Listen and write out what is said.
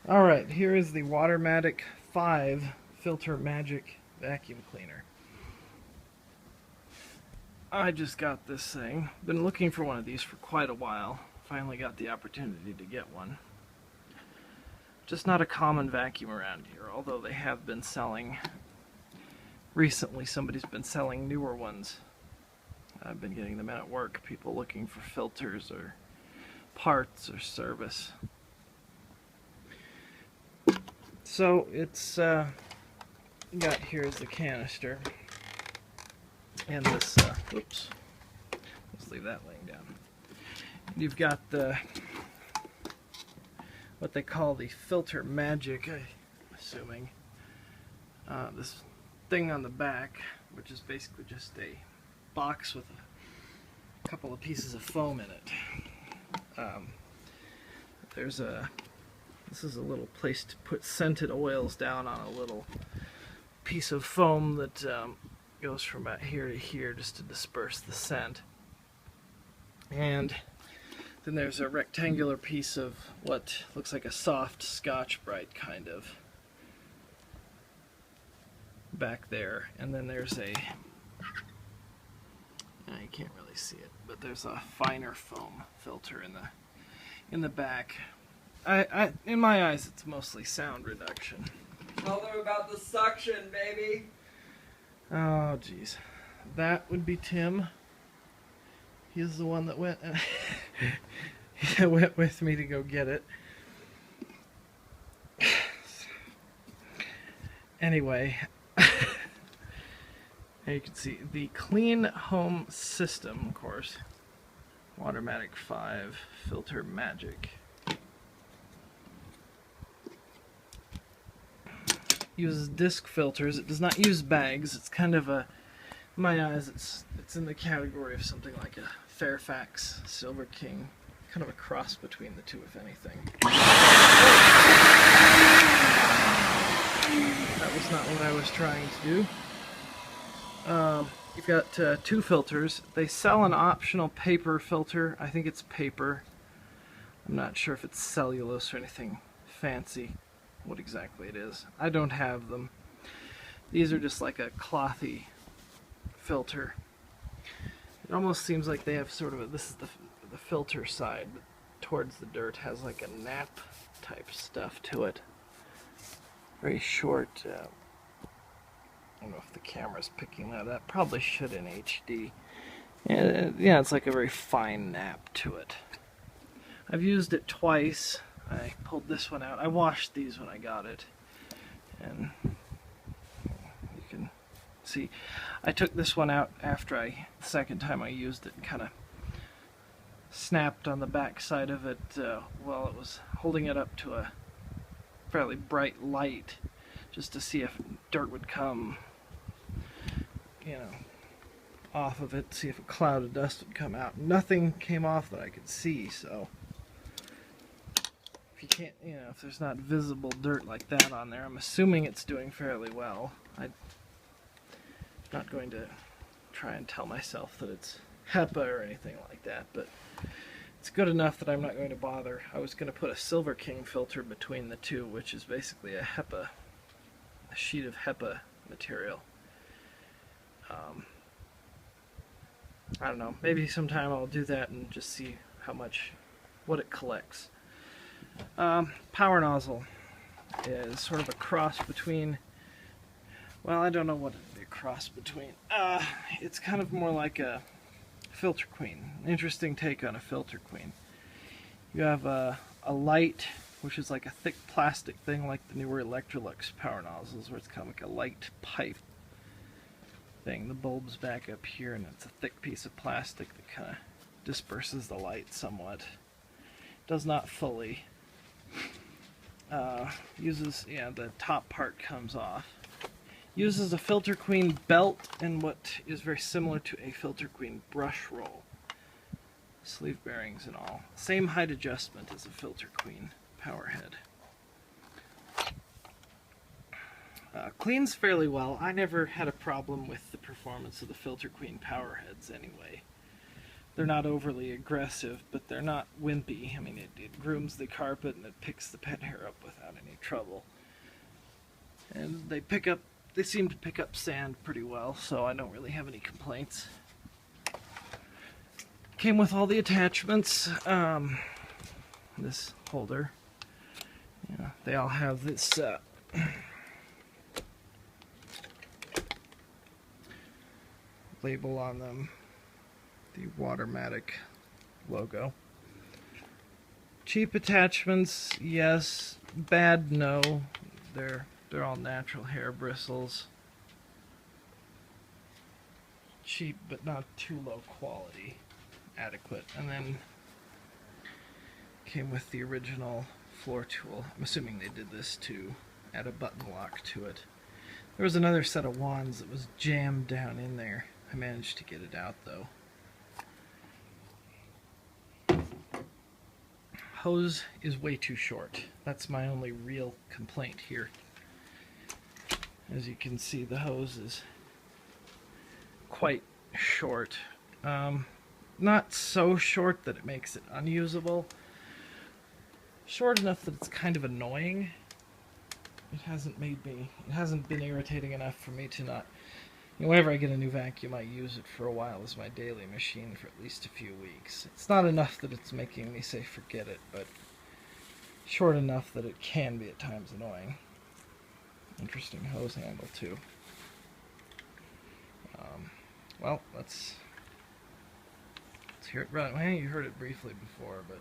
Alright, here is the Matic 5 Filter Magic Vacuum Cleaner. I just got this thing. Been looking for one of these for quite a while. Finally got the opportunity to get one. Just not a common vacuum around here, although they have been selling. Recently somebody's been selling newer ones. I've been getting them in at work, people looking for filters or parts or service. So it's got here is the canister and this oops, let's leave that laying down. And you've got the what they call the Filter Magic, I'm assuming, this thing on the back, which is basically just a box with a couple of pieces of foam in it. This is a little place to put scented oils down on a little piece of foam that goes from about here to here just to disperse the scent. And then there's a rectangular piece of what looks like a soft Scotch-Brite kind of back there. And then there's you can't really see it, but there's a finer foam filter in the back. In my eyes, it's mostly sound reduction. Tell them about the suction, baby. Oh, jeez. That would be Tim. He's the one that went went with me to go get it. Anyway, you can see the Clean Home System, of course. Matic 5 Filter Magic. Uses disc filters. It does not use bags. It's kind of a, in my eyes, it's in the category of something like a Fairfax Silver King, kind of a cross between the two, if anything. That was not what I was trying to do. You've got two filters. They sell an optional paper filter. I think it's paper. I'm not sure if it's cellulose or anything fancy. What exactly it is. I don't have them. These are just like a clothy filter. It almost seems like they have sort of a, this is the filter side, but towards the dirt has like a nap type stuff to it. Very short. I don't know if the camera's picking that up. Probably should in HD. Yeah, it's like a very fine nap to it. I've used it twice. I pulled this one out. I washed these when I got it, and you can see I took this one out after the second time I used it, and kind of snapped on the back side of it while it was holding it up to a fairly bright light, just to see if dirt would come, off of it, see if a cloud of dust would come out. Nothing came off that I could see, so you can't, if there's not visible dirt like that on there, I'm assuming it's doing fairly well. I'm not going to try and tell myself that it's HEPA or anything like that, but it's good enough that I'm not going to bother. I was going to put a Silver King filter between the two, which is basically a sheet of HEPA material. I don't know, maybe sometime I'll do that and just see what it collects. Power nozzle is sort of a cross between, well, I don't know what it'd be a cross between. It's kind of more like a filter queen. Interesting take on a filter queen. You have a light, which is like a thick plastic thing like the newer Electrolux power nozzles, where it's kind of like a light pipe thing. The bulb's back up here, and it's a thick piece of plastic that kind of disperses the light somewhat. Does not fully. The top part comes off. Uses a Filter Queen belt and what is very similar to a Filter Queen brush roll. Sleeve bearings and all. Same height adjustment as a Filter Queen power head. Cleans fairly well. I never had a problem with the performance of the Filter Queen power heads anyway. They're not overly aggressive, but they're not wimpy. I mean, it grooms the carpet and it picks the pet hair up without any trouble. And they seem to pick up sand pretty well, so I don't really have any complaints. Came with all the attachments. This holder. Yeah, they all have this label on them, the Matic logo. Cheap attachments, yes. Bad, no. They're all natural hair bristles. Cheap, but not too low quality. Adequate. And then came with the original floor tool. I'm assuming they did this to add a button lock to it. There was another set of wands that was jammed down in there. I managed to get it out though. Hose is way too short. That's my only real complaint here. As you can see, the hose is quite short. Not so short that it makes it unusable. Short enough that it's kind of annoying. It hasn't been irritating enough for me to not, whenever I get a new vacuum, I use it for a while as my daily machine for at least a few weeks. It's not enough that it's making me say forget it, but short enough that it can be at times annoying. Interesting hose handle too. Well, let's hear it run. Well, you heard it briefly before, but